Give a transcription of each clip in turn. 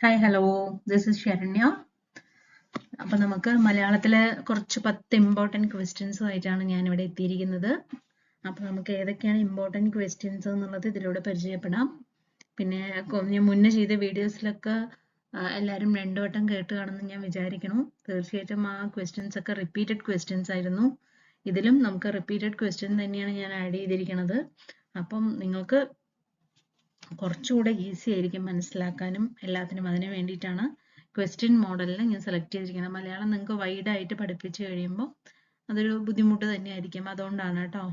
Hi hello this is Saranya. അപ്പൊ നമുക്ക് മലയാളത്തിലെ കുറച്ച് 10 ഇമ്പോർട്ടൻറ്റ് ക്വസ്റ്റ്യൻസും ആയിട്ടാണ് ഞാൻ ഇവിടെ എത്തിയിരിക്കുന്നത്. അപ്പൊ നമുക്ക് ഏതൊക്കെയാണ് ഇമ്പോർട്ടൻറ്റ് ക്വസ്റ്റ്യൻസ് എന്നുള്ളത് ഇതിലൂടെ പരിചയപ്പെടാം. പിന്നെ ഞാൻ മുന്നേ ചെയ്ത വീഡിയോസിലൊക്കെ എല്ലാവരും 2 വട്ടം കേട്ട് കാണുമെന്ന് ഞാൻ വിചാരിക്കുന്നു. തീർച്ചയായിട്ടും ആ ക്വസ്റ്റ്യൻസ് ഒക്കെ റിപ്പീറ്റഡ് ക്വസ്റ്റ്യൻസ് ആയിരുന്നു. ഇതിലും നമുക്ക് റിപ്പീറ്റഡ് ക്വസ്റ്റ്യൻ തന്നെയാണ് ഞാൻ ആഡ് ചെയ്തിരിക്കുന്നത്. അപ്പം നിങ്ങൾക്ക് കുറച്ചുകൂടെ ഈസി ആയിരിക്കും മനസ്സിലാക്കാനും എല്ലാത്തിനും. അതിന് വേണ്ടിയിട്ടാണ് ക്വസ്റ്റ്യൻ മോഡലിൽ ഞാൻ സെലക്ട് ചെയ്തിരിക്കുന്നത്. മലയാളം നിങ്ങൾക്ക് വൈഡ് ആയിട്ട് പഠിപ്പിച്ചു കഴിയുമ്പോൾ അതൊരു ബുദ്ധിമുട്ട് തന്നെയായിരിക്കും. അതുകൊണ്ടാണ് കേട്ടോ.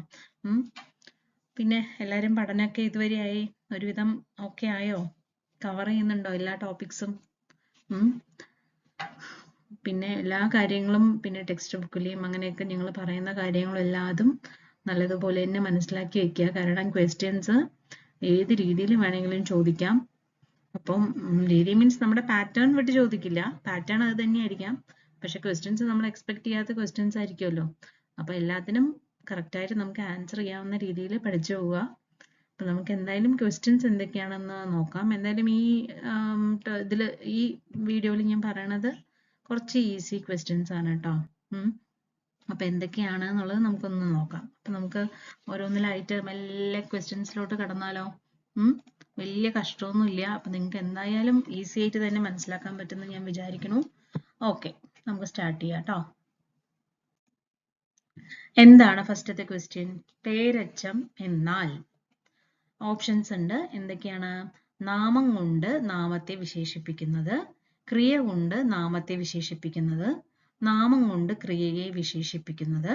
പിന്നെ എല്ലാവരും പഠനമൊക്കെ ഇതുവരെ ആയി? ഒരുവിധം ഓക്കെ ആയോ? കവർ ചെയ്യുന്നുണ്ടോ എല്ലാ ടോപ്പിക്സും? പിന്നെ എല്ലാ കാര്യങ്ങളും പിന്നെ ടെക്സ്റ്റ് ബുക്കിലെയും അങ്ങനെയൊക്കെ നിങ്ങൾ പറയുന്ന കാര്യങ്ങളെല്ലാതും നല്ലതുപോലെ തന്നെ മനസ്സിലാക്കി വെക്കുക. കാരണം ക്വസ്റ്റ്യൻസ് ഏത് രീതിയിൽ വേണമെങ്കിലും ചോദിക്കാം. അപ്പം രീതി മീൻസ് നമ്മുടെ പാറ്റേൺ വിട്ട് ചോദിക്കില്ല. പാറ്റേൺ അത് തന്നെയായിരിക്കാം. പക്ഷെ ക്വസ്റ്റ്യൻസ് നമ്മൾ എക്സ്പെക്ട് ചെയ്യാത്ത ക്വസ്റ്റ്യൻസ് ആയിരിക്കുമല്ലോ. അപ്പൊ എല്ലാത്തിനും കറക്റ്റായിട്ട് നമുക്ക് ആൻസർ ചെയ്യാവുന്ന രീതിയിൽ പഠിച്ചു പോവുക. അപ്പൊ നമുക്ക് എന്തായാലും ക്വസ്റ്റ്യൻസ് എന്തൊക്കെയാണെന്ന് നോക്കാം. എന്തായാലും ഈ വീഡിയോയിൽ ഞാൻ പറയണത് കുറച്ച് ഈസി ക്വസ്റ്റ്യൻസ് ആണ് കേട്ടോ. അപ്പൊ എന്തൊക്കെയാണ് എന്നുള്ളത് നമുക്കൊന്ന് നോക്കാം. അപ്പൊ നമുക്ക് ഓരോന്നിലായിട്ട് മെല്ലെ ക്വസ്റ്റ്യൻസിലോട്ട് കടന്നാലോ? വലിയ കഷ്ടമൊന്നുമില്ല. അപ്പൊ നിങ്ങൾക്ക് എന്തായാലും ഈസി ആയിട്ട് തന്നെ മനസ്സിലാക്കാൻ പറ്റുമെന്ന് ഞാൻ വിചാരിക്കുന്നു. ഓക്കെ, നമുക്ക് സ്റ്റാർട്ട് ചെയ്യാം കേട്ടോ. എന്താണ് ഫസ്റ്റത്തെ ക്വസ്റ്റ്യൻ? പേരച്ചം എന്നാൽ? ഓപ്ഷൻസ് ഉണ്ട്. എന്തൊക്കെയാണ്? നാമം കൊണ്ട് നാമത്തെ വിശേഷിപ്പിക്കുന്നത്, ക്രിയ കൊണ്ട് നാമത്തെ വിശേഷിപ്പിക്കുന്നത്, നാമം കൊണ്ട് ക്രിയയെ വിശേഷിപ്പിക്കുന്നത്,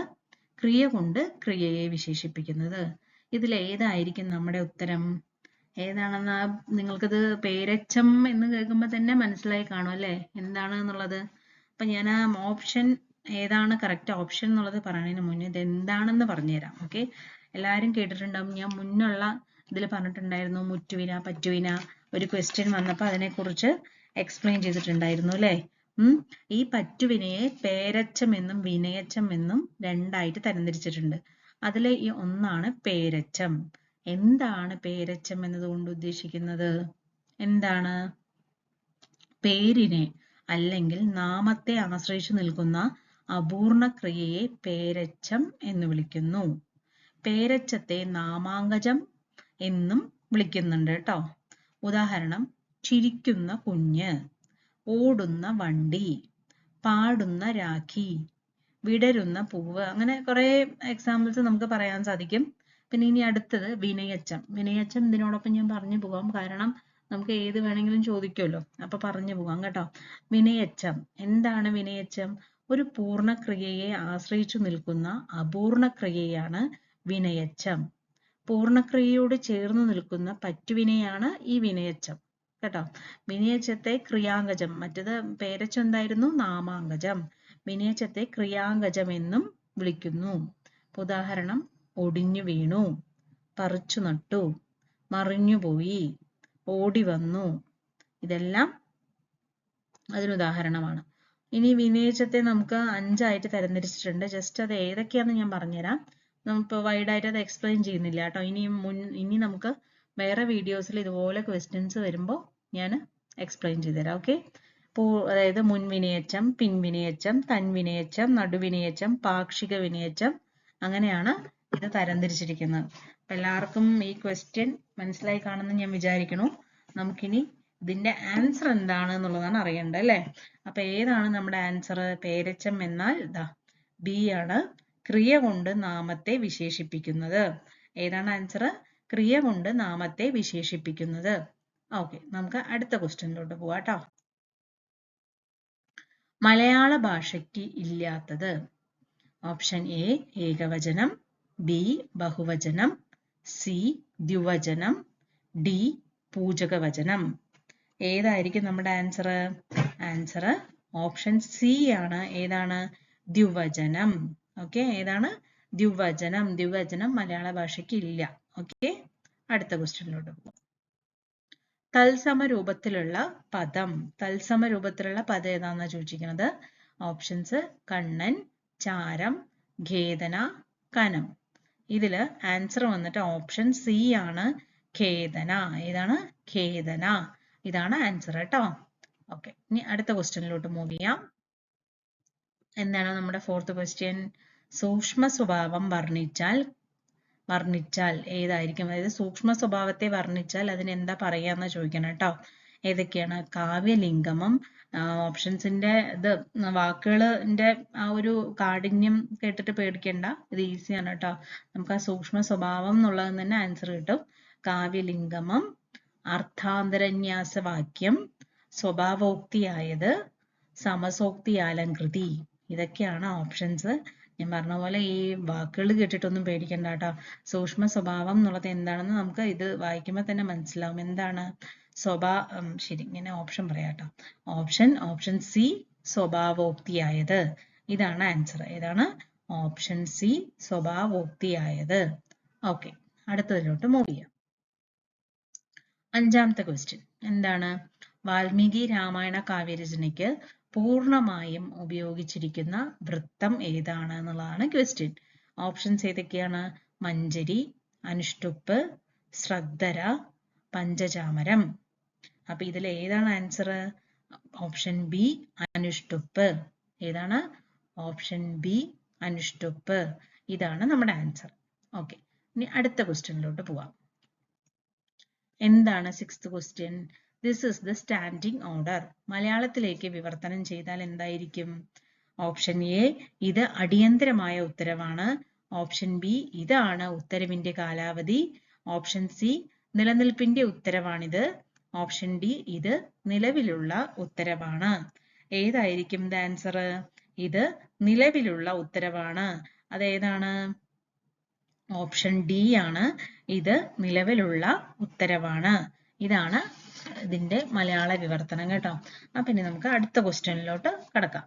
ക്രിയ കൊണ്ട് ക്രിയയെ വിശേഷിപ്പിക്കുന്നത്. ഇതിൽ ഏതായിരിക്കും നമ്മുടെ ഉത്തരം? ഏതാണെന്ന് നിങ്ങൾക്കത് പേരച്ചം എന്ന് കേൾക്കുമ്പോൾ തന്നെ മനസ്സിലായി കാണും അല്ലേ എന്താണ് എന്നുള്ളത്. അപ്പൊ ഞാൻ ആ ഓപ്ഷൻ ഏതാണ് കറക്റ്റ് ഓപ്ഷൻ എന്നുള്ളത് പറയുന്നതിന് മുന്നേ ഇത് എന്താണെന്ന് പറഞ്ഞുതരാം. ഓക്കെ, എല്ലാവരും കേട്ടിട്ടുണ്ടാവും. ഞാൻ മുന്നുള്ള ഇതിൽ പറഞ്ഞിട്ടുണ്ടായിരുന്നു മുറ്റുവിന പറ്റുവിന ഒരു ക്വസ്റ്റ്യൻ വന്നപ്പോൾ അതിനെക്കുറിച്ച് എക്സ്പ്ലെയിൻ ചെയ്തിട്ടുണ്ടായിരുന്നു അല്ലേ. ഈ പറ്റുവിനയെ പേരച്ചം എന്നും വിനയച്ചം എന്നും രണ്ടായിട്ട് തരംതിരിച്ചിട്ടുണ്ട്. അതിലെ ഈ ഒന്നാണ് പേരച്ചം. എന്താണ് പേരച്ചം എന്നതുകൊണ്ട് ഉദ്ദേശിക്കുന്നത്? എന്താണ്? പേരിനെ അല്ലെങ്കിൽ നാമത്തെ ആശ്രയിച്ചു നിൽക്കുന്ന അപൂർണ ക്രിയയെ പേരച്ചം എന്ന് വിളിക്കുന്നു. പേരച്ചത്തെ നാമാങ്കജം എന്നും വിളിക്കുന്നുണ്ട് കേട്ടോ. ഉദാഹരണം: ചിരിക്കുന്ന കുഞ്ഞ്, ഓടുന്ന വണ്ടി, പാടുന്ന രാഖി, വിടരുന്ന പൂവ്. അങ്ങനെ കുറെ എക്സാമ്പിൾസ് നമുക്ക് പറയാൻ സാധിക്കും. പിന്നെ ഇനി അടുത്തത് വിനയച്ചം. വിനയച്ചം ഇതിനോടൊപ്പം ഞാൻ പറഞ്ഞു പോകാം, കാരണം നമുക്ക് ഏത് വേണമെങ്കിലും ചോദിക്കുമല്ലോ. അപ്പൊ പറഞ്ഞു പോകാം കേട്ടോ. വിനയച്ചം എന്താണ്? വിനയച്ചം ഒരു പൂർണ്ണക്രിയയെ ആശ്രയിച്ചു നിൽക്കുന്ന അപൂർണ ക്രിയയാണ് വിനയച്ചം. പൂർണ്ണക്രിയയോട് ചേർന്ന് നിൽക്കുന്ന പറ്റുവിനെയാണ് ഈ വിനയച്ചം കേട്ടോ. വിനയച്ചത്തെ ക്രിയാങ്കജം, മറ്റത് പേരച്ചം എന്തായിരുന്നു? നാമാങ്കജം. വിനയച്ചത്തെ ക്രിയാങ്കജം എന്നും വിളിക്കുന്നു. ഉദാഹരണം: ഒടിഞ്ഞു വീണു, പറിച്ചു നട്ടു, മറിഞ്ഞുപോയി, ഓടി വന്നു. ഇതെല്ലാം അതിനുദാഹരണമാണ്. ഇനി വിനയച്ചത്തെ നമുക്ക് 5 ആയിട്ട് തരംതിരിച്ചിട്ടുണ്ട്. ജസ്റ്റ് അത് ഏതൊക്കെയാണെന്ന് ഞാൻ പറഞ്ഞുതരാം. നമുക്ക് വൈഡായിട്ട് അത് എക്സ്പ്ലെയിൻ ചെയ്യുന്നില്ല കേട്ടോ. ഇനി നമുക്ക് വേറെ വീഡിയോസിൽ ഇതുപോലെ ക്വസ്റ്റ്യൻസ് വരുമ്പോൾ ഞാൻ എക്സ്പ്ലെയിൻ ചെയ്തുതരാം. ഓക്കെ, അതായത് മുൻവിനയച്ചം, പിൻവിനയച്ചം, തൻവിനയച്ചം, നടുവിനയച്ചം, പാക്ഷിക വിനയച്ചം, അങ്ങനെയാണ് ഇത് തരംതിരിച്ചിരിക്കുന്നത്. അപ്പൊ എല്ലാവർക്കും ഈ ക്വസ്റ്റ്യൻ മനസ്സിലായി കാണുമെന്ന് ഞാൻ വിചാരിക്കുന്നു. നമുക്കിനി ഇതിന്റെ ആൻസർ എന്താണ് എന്നുള്ളതാണ് അറിയേണ്ടത് അല്ലേ. അപ്പൊ ഏതാണ് നമ്മുടെ ആൻസർ? പേരച്ചം എന്നാൽ ഇതാ ബി ആണ്, ക്രിയ കൊണ്ട് നാമത്തെ വിശേഷിപ്പിക്കുന്നത്. ഏതാണ് ആൻസർ? ക്രിയ കൊണ്ട് നാമത്തെ വിശേഷിപ്പിക്കുന്നത്. ഓക്കെ, നമുക്ക് അടുത്ത ക്വസ്റ്റ്യനിലോട്ട് പോവാം കേട്ടോ. മലയാള ഭാഷയ്ക്ക് ഇല്ലാത്തത്. ഓപ്ഷൻ എ ഏകവചനം, ബി ബഹുവചനം, സി ദ്വിവചനം, ഡി പൂജകവചനം. ഏതായിരിക്കും നമ്മുടെ ആൻസർ? ആൻസർ ഓപ്ഷൻ സി ആണ്. ഏതാണ്? ദ്വിവചനം. ഓക്കെ, ഏതാണ്? ദ്വിവചനം. ദ്വിവചനം മലയാള ഭാഷയ്ക്ക് ഇല്ല. ഓക്കെ, അടുത്ത ക്വസ്റ്റ്യനിലോട്ട് പോകാം. തത്സമ രൂപത്തിലുള്ള പദം. തത്സമ രൂപത്തിലുള്ള പദം ഏതാണെന്നാ ചോദിച്ചിരിക്കുന്നത്. ഓപ്ഷൻസ്: കണ്ണൻ, ചാരം, ഖേദന, കനം. ഇതില് ആൻസർ വന്നിട്ട് ഓപ്ഷൻ സി ആണ്, ഖേദന. ഏതാണ്? ഖേദന. ഇതാണ് ആൻസർ കേട്ടോ. ഓക്കെ, ഇനി അടുത്ത ക്വസ്റ്റ്യനിലോട്ട് മൂവ് ചെയ്യാം. എന്താണ് നമ്മുടെ ഫോർത്ത് ക്വസ്റ്റ്യൻ? സൂക്ഷ്മ സ്വഭാവം വർണ്ണിച്ചാൽ ഏതായിരിക്കും? അതായത് സൂക്ഷ്മ സ്വഭാവത്തെ വർണ്ണിച്ചാൽ അതിന് എന്താ പറയാന്ന് ചോദിക്കണം കേട്ടോ. ഏതൊക്കെയാണ്? കാവ്യലിംഗമം. ഓപ്ഷൻസിന്റെ ഇത് വാക്കുകളിന്റെ ആ ഒരു കാഠിന്യം കേട്ടിട്ട് പേടിക്കണ്ട, ഇത് ഈസിയാണ് കേട്ടോ. നമുക്ക് ആ സൂക്ഷ്മ സ്വഭാവം എന്നുള്ളത് തന്നെ ആൻസർ കിട്ടും. കാവ്യലിംഗമം, അർത്ഥാന്തരന്യാസവാക്യം, സ്വഭാവോക്തിയായത്, സമസോക്തിയാലങ്കൃതി. ഇതൊക്കെയാണ് ഓപ്ഷൻസ്. ഞാൻ പറഞ്ഞ പോലെ ഈ വാക്കുകൾ കേട്ടിട്ടൊന്നും പേടിക്കണ്ട കേട്ടോ. സൂക്ഷ്മ സ്വഭാവം എന്നുള്ളത് എന്താണെന്ന് നമുക്ക് ഇത് വായിക്കുമ്പോൾ തന്നെ മനസ്സിലാവും. എന്താണ് ശരി, ഇങ്ങനെ ഓപ്ഷൻ പറയാട്ടോ. ഓപ്ഷൻ സി, സ്വഭാവോക്തിയായത്. ഇതാണ് ആൻസർ. ഏതാണ്? ഓപ്ഷൻ സി, സ്വഭാവോക്തിയായത്. ഓക്കെ, അടുത്തതിലോട്ട് മൂവ് ചെയ്യാം. അഞ്ചാമത്തെ ക്വസ്റ്റ്യൻ എന്താണ്? വാൽമീകി രാമായണ കാവ്യരചനയ്ക്ക് പൂർണ്ണമായും ഉപയോഗിച്ചിരിക്കുന്ന വൃത്തം ഏതാണ് എന്നുള്ളതാണ് ക്വസ്റ്റ്യൻ. ഓപ്ഷൻസ് ഏതൊക്കെയാണ്? മഞ്ജരി, അനുഷ്ടുപ്പ്, ശ്രദ്ധര, പഞ്ചചാമരം. അപ്പൊ ഇതിൽ ഏതാണ് ആൻസർ? ഓപ്ഷൻ ബി, അനുഷ്ടുപ്പ്. ഏതാണ്? ഓപ്ഷൻ ബി, അനുഷ്ടുപ്പ്. ഇതാണ് നമ്മുടെ ആൻസർ. ഓക്കെ, ഇനി അടുത്ത ക്വസ്റ്റ്യനിലോട്ട് പോവാം. എന്താണ് sixth question? This is the standing order. മലയാളത്തിലേക്ക് വിവർത്തനം ചെയ്താൽ എന്തായിരിക്കും? ഓപ്ഷൻ എ, ഇത് അടിയന്തരമായ ഉത്തരവാണ്. ഓപ്ഷൻ ബി, ഇതാണ് ഉത്തരവിന്റെ കാലാവധി. ഓപ്ഷൻ സി, നിലനിൽപ്പിന്റെ ഉത്തരവാണിത്. ഓപ്ഷൻ ഡി, ഇത് നിലവിലുള്ള ഉത്തരവാണ്. ഏതായിരിക്കും ഇത് ആൻസർ? ഇത് നിലവിലുള്ള ഉത്തരവാണ്. അതേതാണ്? ഓപ്ഷൻ ഡി ആണ്. ഇത് നിലവിലുള്ള ഉത്തരവാണ്. ഇതാണ് ഇതിന്റെ മലയാള വിവർത്തനം കേട്ടോ. അപ്പൊ ഇനി നമുക്ക് അടുത്ത ക്വസ്റ്റ്യനിലോട്ട് കടക്കാം.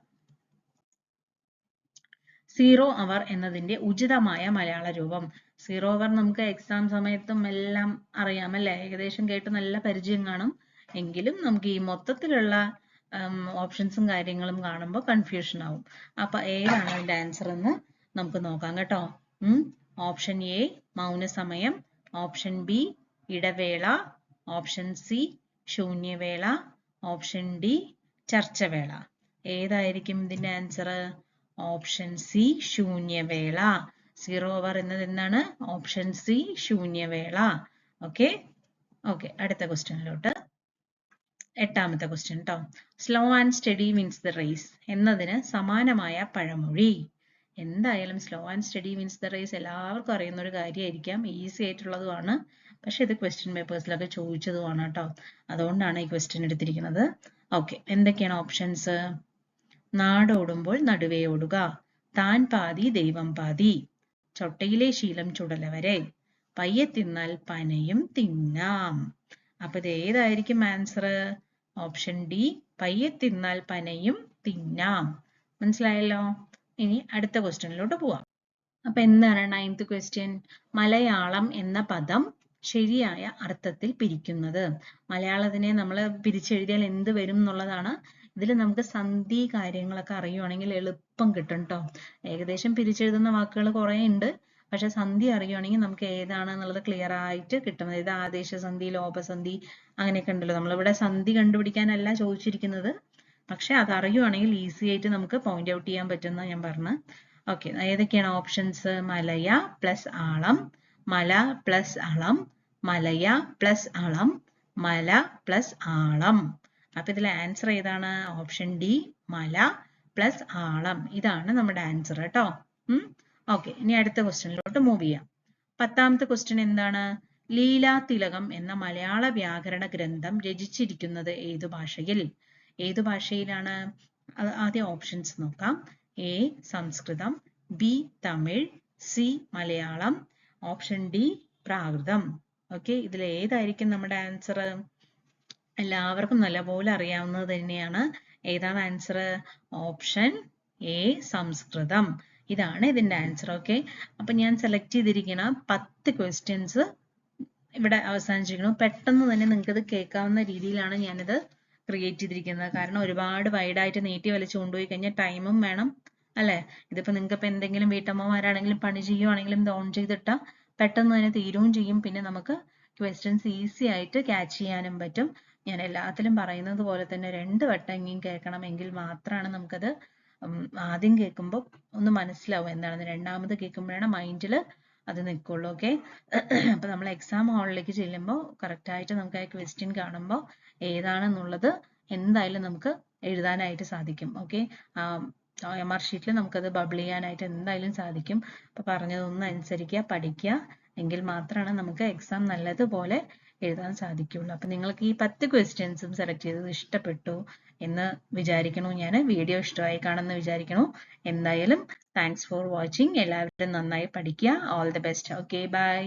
സീറോ അവർ എന്നതിന്റെ ഉചിതമായ മലയാള രൂപം. സീറോ അവർ നമുക്ക് എക്സാം സമയത്തും എല്ലാം അറിയാം അല്ലെ? ഏകദേശം കേട്ട് നല്ല പരിചയം കാണും. എങ്കിലും നമുക്ക് ഈ മൊത്തത്തിലുള്ള ഓപ്ഷൻസും കാര്യങ്ങളും കാണുമ്പോൾ കൺഫ്യൂഷൻ ആവും. അപ്പൊ ഏതാണ് അതിന്റെ ആൻസർ എന്ന് നമുക്ക് നോക്കാം കേട്ടോ. ഓപ്ഷൻ എ, മൗനസമയം. ഓപ്ഷൻ ബി, ഇടവേള. ഓപ്ഷൻ സി, ശൂന്യവേള. ഓപ്ഷൻ ഡി, ചർച്ചവേള. ഏതായിരിക്കും ഇതിന്റെ ആൻസർ? ഓപ്ഷൻ സി, ശൂന്യവേള. സീറോ അവർ എന്നത് എന്താണ്? Option C, ശൂന്യവേള. ഓക്കെ, അടുത്ത ക്വസ്റ്റ്യനിലോട്ട്. എട്ടാമത്തെ ക്വസ്റ്റ്യൻ കേട്ടോ. Slow and steady wins the race എന്നതിന് സമാനമായ പഴമൊഴി. എന്തായാലും slow and steady wins the race എല്ലാവർക്കും അറിയുന്ന ഒരു കാര്യമായിരിക്കാം, ഈസി ആയിട്ടുള്ളതുമാണ്. പക്ഷെ ഇത് ക്വസ്റ്റ്യൻ പേപ്പേഴ്സിലൊക്കെ ചോദിച്ചതുമാണ് കേട്ടോ. അതുകൊണ്ടാണ് ഈ ക്വസ്റ്റ്യൻ എടുത്തിരിക്കുന്നത്. ഓക്കെ, എന്തൊക്കെയാണ് ഓപ്ഷൻസ്? നാടോടുമ്പോൾ നടുവേ ഓടുക, താൻ പാതി ദൈവം പാതി, ചൊട്ടയിലെ ശീലം ചുടലവരെ, പയ്യെ തിന്നാൽ പനയും തിന്നാം. അപ്പൊ ഇത് ഏതായിരിക്കും ആൻസർ? ഓപ്ഷൻ ഡി, പയ്യെ തിന്നാൽ പനയും തിന്നാം. മനസ്സിലായല്ലോ? ഇനി അടുത്ത ക്വസ്റ്റ്യനിലോട്ട് പോവാം. അപ്പൊ എന്താണ് 9th ക്വസ്റ്റ്യൻ? മലയാളം എന്ന പദം ശരിയായ അർത്ഥത്തിൽ പിരിക്കുന്നത്. മലയാളത്തിനെ നമ്മൾ പിരിച്ചെഴുതിയാൽ എന്ത് വരും എന്നുള്ളതാണ്. ഇതിൽ നമുക്ക് സന്ധി കാര്യങ്ങളൊക്കെ അറിയുവാണെങ്കിൽ എളുപ്പം കിട്ടും കേട്ടോ. ഏകദേശം പിരിച്ചെഴുതുന്ന വാക്കുകൾ കുറെ ഉണ്ട്. പക്ഷെ സന്ധി അറിയുവാണെങ്കിൽ നമുക്ക് ഏതാണ് എന്നുള്ളത് ക്ലിയർ ആയിട്ട് കിട്ടും. അതായത് ആദേശസന്ധി, ലോപസന്ധി അങ്ങനെയൊക്കെ ഉണ്ടല്ലോ. നമ്മളിവിടെ സന്ധി കണ്ടുപിടിക്കാനല്ല ചോദിച്ചിരിക്കുന്നത്. പക്ഷെ അത് അറിയുവാണെങ്കിൽ ഈസി ആയിട്ട് നമുക്ക് പോയിന്റ് ഔട്ട് ചെയ്യാൻ പറ്റുന്ന ഞാൻ പറഞ്ഞു. ഓക്കെ, ഏതൊക്കെയാണ് ഓപ്ഷൻസ്? മലയ പ്ലസ് ആളം, മല പ്ലസ് അളം, മലയ പ്ലസ് അളം, മല പ്ലസ് ആളം. അപ്പൊ ഇതിലെ ആൻസർ ഏതാണ്? ഓപ്ഷൻ ഡി, മല പ്ലസ് ആളം. ഇതാണ് നമ്മുടെ ആൻസർ കേട്ടോ. ഓക്കെ, ഇനി അടുത്ത ക്വസ്റ്റ്യനിലോട്ട് മൂവ് ചെയ്യാം. 10ാമത്തെ ക്വസ്റ്റ്യൻ എന്താണ്? ലീലാതിലകം എന്ന മലയാള വ്യാകരണ ഗ്രന്ഥം രചിച്ചിരിക്കുന്നത് ഏതു ഭാഷയിൽ? ഏതു ഭാഷയിലാണ്? ആദ്യം ഓപ്ഷൻസ് നോക്കാം. A, Sanskrit. B, Tamil. C, Malayalam. Option D, Prakrit. Okay, ഇതിൽ ഏതായിരിക്കും നമ്മുടെ ആൻസർ? എല്ലാവർക്കും നല്ലപോലെ അറിയാവുന്നത് തന്നെയാണ്. ഏതാണ് ആൻസർ? ഓപ്ഷൻ എ, സംസ്കൃതം. ഇതാണ് ഇതിന്റെ ആൻസർ. ഓക്കെ, അപ്പൊ ഞാൻ സെലക്ട് ചെയ്തിരിക്കുന്ന 10 ക്വസ്റ്റ്യൻസ് ഇവിടെ അവസാനിച്ചിരിക്കുന്നു. പെട്ടെന്ന് തന്നെ നിങ്ങൾക്ക് ഇത് കേൾക്കാവുന്ന രീതിയിലാണ് ഞാനിത് ക്രിയേറ്റ് ചെയ്തിരിക്കുന്നത്. കാരണം ഒരുപാട് വൈഡായിട്ട് നീട്ടി വലിച്ചു കൊണ്ടുപോയി കഴിഞ്ഞാൽ ടൈമും വേണം അല്ലെ? ഇതിപ്പോ നിങ്ങൾക്ക് ഇപ്പൊ എന്തെങ്കിലും വീട്ടമ്മമാരാണെങ്കിലും പണി ചെയ്യുവാണെങ്കിലും ഇത് ഓൺ ചെയ്തിട്ടാൽ പെട്ടെന്ന് തന്നെ തീരുകയും ചെയ്യും. പിന്നെ നമുക്ക് ക്വസ്റ്റ്യൻസ് ഈസി ആയിട്ട് ക്യാച്ച് ചെയ്യാനും പറ്റും. ഞാൻ എല്ലാത്തിലും പറയുന്നത് പോലെ തന്നെ 2 വട്ടമെങ്കിലും കേൾക്കണമെങ്കിൽ മാത്രമാണ് നമുക്കത് ആദ്യം കേൾക്കുമ്പോൾ ഒന്ന് മനസ്സിലാവും എന്താണെന്ന്. രണ്ടാമത് കേൾക്കുമ്പോഴാണ് മൈൻഡിൽ അത് നിൽക്കുള്ളൂ. ഓക്കെ, അപ്പൊ നമ്മൾ എക്സാം ഹാളിലേക്ക് ചെല്ലുമ്പോൾ കറക്റ്റ് ആയിട്ട് നമുക്ക് ആ ക്വസ്റ്റ്യൻ കാണുമ്പോൾ ഏതാണെന്നുള്ളത് എന്തായാലും നമുക്ക് എഴുതാനായിട്ട് സാധിക്കും. ഓക്കെ, OMR ഷീറ്റിൽ നമുക്കത് ബബിൾ ചെയ്യാനായിട്ട് എന്തായാലും സാധിക്കും. അപ്പൊ പറഞ്ഞതൊന്നും അനുസരിക്കുക, പഠിക്കുക, എങ്കിൽ മാത്രമാണ് നമുക്ക് എക്സാം നല്ലതുപോലെ എഴുതാൻ സാധിക്കുള്ളൂ. അപ്പൊ നിങ്ങൾക്ക് ഈ 10 ക്വസ്റ്റ്യൻസും സെലക്ട് ചെയ്തത് ഇഷ്ടപ്പെട്ടു എന്ന് വിചാരിക്കണു. ഞാൻ വീഡിയോ ഇഷ്ടമായി കാണുമെന്ന് വിചാരിക്കണു. എന്തായാലും താങ്ക്സ് ഫോർ വാച്ചിങ്. എല്ലാവരും നന്നായി പഠിക്കുക. All the best. Okay, by.